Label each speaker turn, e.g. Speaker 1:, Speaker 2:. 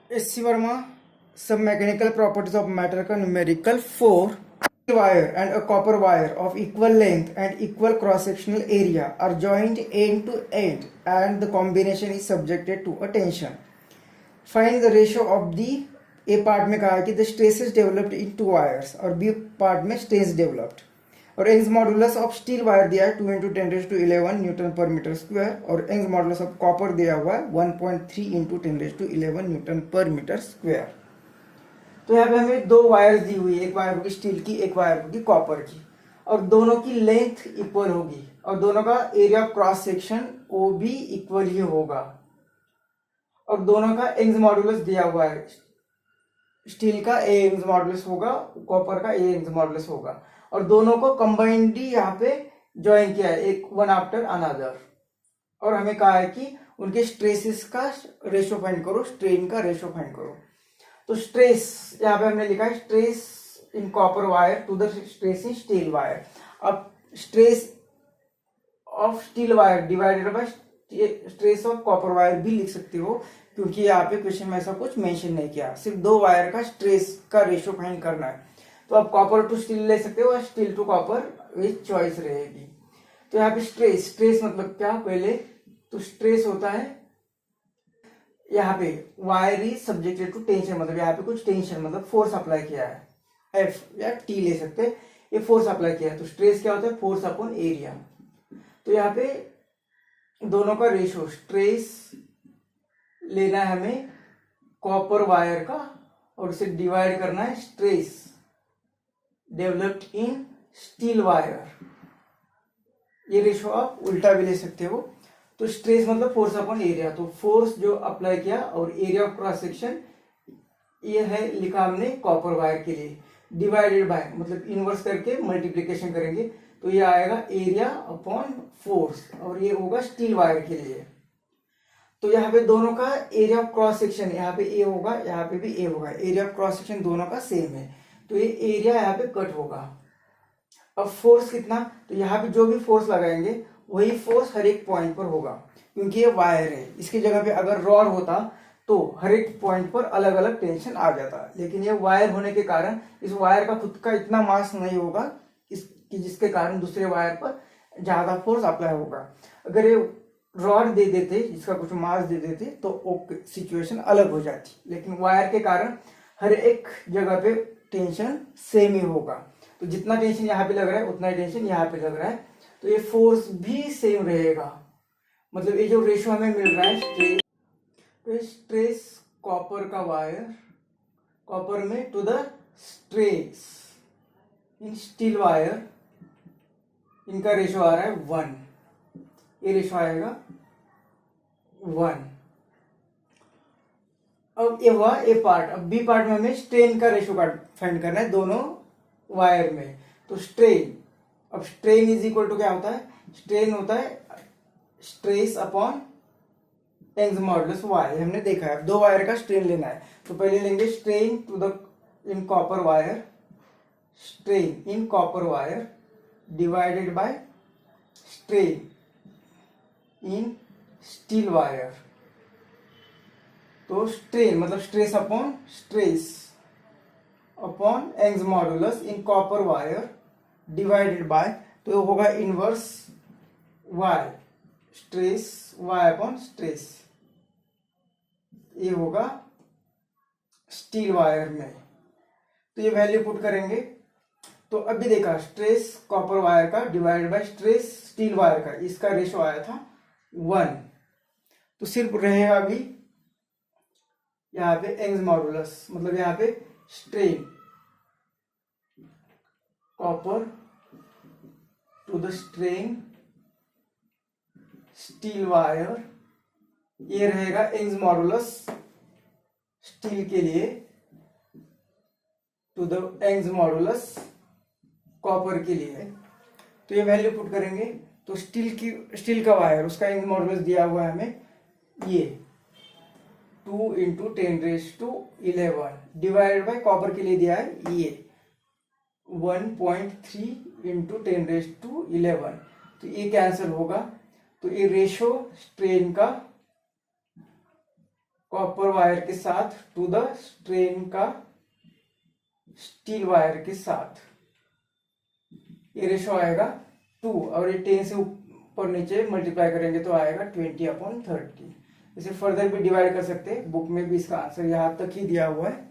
Speaker 1: SC. Verma, सब mechanical properties of matter का numerical 4. Wire and a copper wire of equal length and equal cross-sectional area are joined end to end and the combination is subjected to a tension. Find the ratio of the A part में कहा है कि the stresses developed in two wires और B part में stress developed और Young's modulus of steel wire दिया है 2 × 10⁻11 Newton पर मीटर स्क्वायर और Young's मॉडुलस ऑफ कॉपर दिया हुआ है 1.3 × 10⁻11 न्यूटन पर मीटर स्क्वायर। तो यहाँ पे हमें दो वायर्स दी हुई है, एक वायर होगी स्टील की, एक वायर होगी कॉपर की और दोनों की लेंथ इक्वल होगी और दोनों का एरिया ऑफ क्रॉस सेक्शन वो भी इक्वल ही होगा और दोनों का Young's मॉडुलस दिया हुआ है, स्टील का A Young's मॉडुलस होगा, कॉपर का A Young's मॉडुलस होगा और दोनों को कंबाइंडली यहाँ पे ज्वाइन किया है, एक वन आफ्टर अनदर और हमें कहा है कि उनके स्ट्रेसेस का रेशो फाइंड करो, स्ट्रेन का रेशो फाइंड करो। तो स्ट्रेस यहाँ पे हमने लिखा है stress in copper wire to the stress in steel wire. अब stress of steel wire divided by stress of copper wire भी लिख सकते हो क्योंकि यहाँ पे क्वेश्चन में ऐसा कुछ मेंशन नहीं किया, सिर्फ दो वायर का स्ट्रेस का रेशो फाइंड करना है। तो आप कॉपर टू स्टील ले सकते हो और स्टील टू कॉपर ये चॉइस रहेगी। तो यहाँ पे स्ट्रेस मतलब क्या, पहले तो स्ट्रेस होता है यहाँ पे wire is subjected to tension, मतलब यहाँ पे कुछ टेंशन मतलब फोर्स अप्लाई किया है, एफ या टी ले सकते हैं, ये फोर्स अप्लाई किया है। तो स्ट्रेस क्या होता है, फोर्स अपॉन एरिया। तो यहाँ पे दोनों का रेशो स्ट्रेस लेना है हमें कॉपर वायर का और उसे डिवाइड करना है stress developed in steel wire. ये रेशो आप उल्टा भी ले सकते हो। तो स्ट्रेस मतलब फोर्स अपॉन एरिया, तो फोर्स जो अप्लाई किया और एरिया ऑफ क्रॉस सेक्शन ये है लिखा हमने कॉपर वायर के लिए, डिवाइडेड बाय मतलब इनवर्स करके मल्टीप्लिकेशन करेंगे तो ये आएगा एरिया अपॉन फोर्स और ये होगा स्टील वायर के लिए। तो यहाँ पे दोनों का एरिया ऑफ क्रॉस सेक्शन, यहाँ पे ए होगा, यहाँ पे भी ए होगा, एरिया ऑफ क्रॉस सेक्शन दोनों का सेम है तो ये एरिया यहाँ पे कट होगा। अब फोर्स कितना, तो यहाँ पे जो भी फोर्स लगाएंगे वही फोर्स हर एक पॉइंट पर होगा क्योंकि ये वायर है। इसकी जगह पे अगर रॉड होता तो हर एक पॉइंट पर अलग अलग टेंशन आ जाता, लेकिन ये वायर होने के कारण इस वायर का खुद का इतना मास नहीं होगा जिसके कारण दूसरे वायर पर ज्यादा फोर्स अप्लाई होगा। अगर ये रॉड दे देते जिसका कुछ मास दे देते तो सिचुएशन अलग हो जाती, लेकिन वायर के कारण हर एक जगह पे टेंशन सेम ही होगा। तो जितना टेंशन यहाँ पे लग रहा है उतना ही टेंशन यहाँ पे लग रहा है, तो ये फोर्स भी सेम रहेगा। मतलब ये जो रेशो हमें मिल रहा है स्ट्रेस, तो स्ट्रेस कॉपर का वायर कॉपर में to the stress in steel wire, इनका रेशो आ रहा है 1, ये रेशो आएगा 1। अब ये हुआ ए पार्ट। अब बी पार्ट में हमें स्ट्रेन का रेशो फाइंड करना है दोनों वायर में। तो स्ट्रेन, अब स्ट्रेन इज इक्वल टू क्या होता है, स्ट्रेन होता है stress upon Young's modulus Y, हमने देखा है। दो वायर का स्ट्रेन लेना है तो पहले लेंगे strain to the in copper wire, strain in copper wire divided by strain in steel wire. तो स्ट्रेन मतलब stress upon Young's modulus in copper wire divided by, तो होगा inverse y, stress y upon stress, ये होगा steel wire में। तो ये value put करेंगे तो अभी देखा स्ट्रेस कॉपर वायर का divided by stress steel wire का, इसका रेशो आया था 1। तो सिर्फ रहेगा अभी यहाँ पे Young's मॉडुलस, मतलब यहाँ पे strain copper two the strain steel wire, ये रहेगा Young's मॉडुलस स्टील के लिए to the Young's modulus copper के लिए। तो ये वैल्यू पुट करेंगे तो स्टील का वायर उसका Young's मॉडुलस दिया हुआ है हमें ये 2 × 10⁻11 डिवाइडेड बाय कॉपर के लिए दिया है ये 1.3 × 10⁻11, तो ये कैंसिल होगा। तो ये रेशो स्ट्रेन का कॉपर वायर के साथ टू द स्ट्रेन का स्टील वायर के साथ, ये रेशो आएगा 2 और ये 10 से ऊपर नीचे मल्टीप्लाई करेंगे तो आएगा 20/30। इसे फर्दर भी डिवाइड कर सकते हैं, बुक में भी इसका आंसर यहाँ तक ही दिया हुआ है।